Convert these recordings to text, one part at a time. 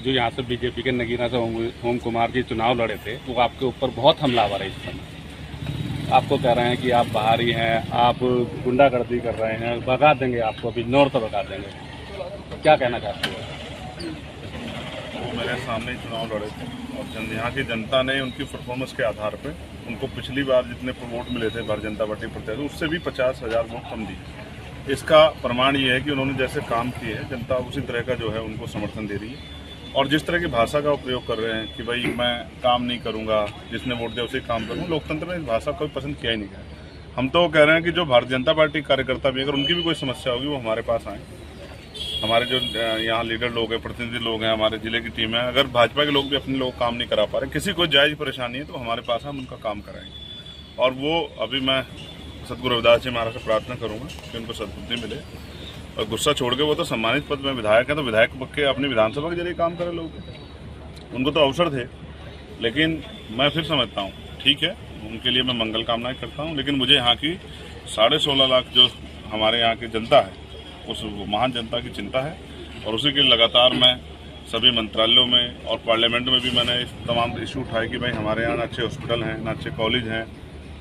जो यहाँ से बीजेपी के नगीना से ओम कुमार जी चुनाव लड़े थे, वो आपके ऊपर बहुत हमलावर है इस समय। आपको कह रहे हैं कि आप बाहरी हैं, आप गुंडागर्दी कर रहे हैं, भगा देंगे आपको, अभी नॉर्थ भगा देंगे। क्या कहना चाहते हो? वो मेरे सामने ही चुनाव लड़े थे और यहाँ की जनता ने उनकी परफॉर्मेंस के आधार पे उनको पिछली बार जितने वोट मिले थे भारतीय जनता पार्टी प्रत्याशी, उससे भी 50,000 वोट कम दिए। इसका प्रमाण ये है कि उन्होंने जैसे काम किए हैं, जनता उसी तरह का जो है उनको समर्थन दे रही है। और जिस तरह की भाषा का उपयोग कर रहे हैं कि भाई मैं काम नहीं करूँगा, जिसने वोट दिया उसे काम करूँ, लोकतंत्र में इस भाषा को पसंद किया ही नहीं गया। हम तो कह रहे हैं कि जो भारतीय जनता पार्टी कार्यकर्ता भी, अगर उनकी भी कोई समस्या होगी वो हमारे पास आए। हमारे जो यहाँ लीडर लोग हैं, प्रतिनिधि लोग हैं, हमारे जिले की टीम है, अगर भाजपा के लोग भी अपने लोग काम नहीं करा पा रहे, किसी को जायज़ परेशानी है तो हमारे पास हम उनका काम कराएंगे। और वो अभी मैं सदगुरु रविदास जी महाराज से प्रार्थना करूँगा कि उनको सद्बुद्धि मिले और गुस्सा छोड़ के, वो तो सम्मानित पद में विधायक है, तो विधायक के अपनी विधानसभा के जरिए काम करे लोग, उनको तो अवसर थे। लेकिन मैं फिर समझता हूँ ठीक है, उनके लिए मैं मंगल कामनाएं करता हूँ, लेकिन मुझे यहाँ की 16.5 लाख जो हमारे यहाँ की जनता है, उस महान जनता की चिंता है। और उसी के लगातार मैं सभी मंत्रालयों में और पार्लियामेंट में भी मैंने इस तमाम इशू उठाए कि भाई हमारे यहाँ ना अच्छे हॉस्पिटल हैं, ना अच्छे कॉलेज हैं,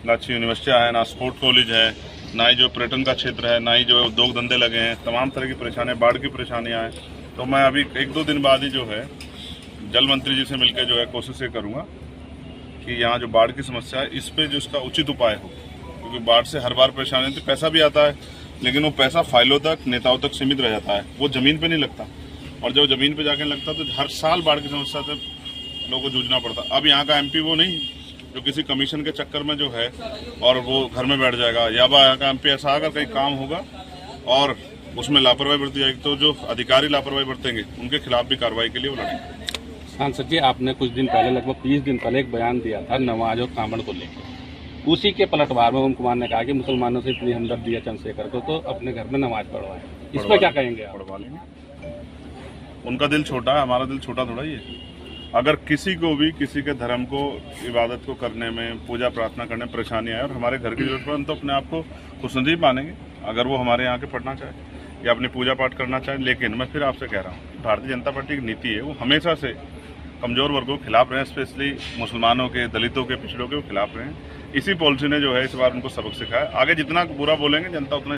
ना अच्छी यूनिवर्सिटियाँ हैं, ना स्पोर्ट कॉलेज है, ना ही जो पर्यटन का क्षेत्र है, ना ही जो उद्योग धंधे लगे हैं, तमाम तरह की परेशानियाँ, बाढ़ की परेशानियाँ हैं। तो मैं अभी 1-2 दिन बाद ही जो है जल मंत्री जी से मिलकर जो है कोशिश ये करूँगा कि यहाँ जो बाढ़ की समस्या है इस पर जो इसका उचित उपाय हो, क्योंकि बाढ़ से हर बार परेशानी होती है। पैसा भी आता है लेकिन वो पैसा फाइलों तक, नेताओं तक सीमित रह जाता है, वो ज़मीन पे नहीं लगता। और जब ज़मीन पे जाके लगता तो हर साल बाढ़ की समस्या से लोगों को जूझना पड़ता। अब यहाँ का एमपी वो नहीं जो किसी कमीशन के चक्कर में जो है और वो घर में बैठ जाएगा, या यहाँ का एमपी ऐसा अगर कहीं काम होगा और उसमें लापरवाही बरती जाएगी तो जो अधिकारी लापरवाही बरतेंगे उनके खिलाफ भी कार्रवाई के लिए वो लड़ेंगे। सांसद जी, आपने कुछ दिन पहले, लगभग 20 दिन पहले एक बयान दिया था नमाज और कांवड़ को लेकर। उसी के पलटवार में ओम कुमार ने कहा कि मुसलमानों से इतनी हमदर्दी है चंद्रशेखर को, तो अपने घर में नमाज पढ़वाएं। इस पर क्या कहेंगे आप? पढ़वा लेंगे, उनका दिल छोटा है, हमारा दिल छोटा थोड़ा ही है। अगर किसी को भी किसी के धर्म को, इबादत को करने में, पूजा प्रार्थना करने में परेशानी आए और हमारे घर की जरूरत पड़े, तो अपने आप को खुशनसीब मानेंगे अगर वो हमारे यहाँ के पढ़ना चाहे या अपनी पूजा पाठ करना चाहे। लेकिन मैं फिर आपसे कह रहा हूँ, भारतीय जनता पार्टी की नीति है वो हमेशा से कमज़ोर वर्गों के खिलाफ रहे, स्पेशली मुसलमानों के, दलितों के, पिछड़ों के खिलाफ रहे। इसी पॉलिसी ने जो है इस बार उनको सबक सिखाया। आगे जितना बुरा बोलेंगे जनता उतना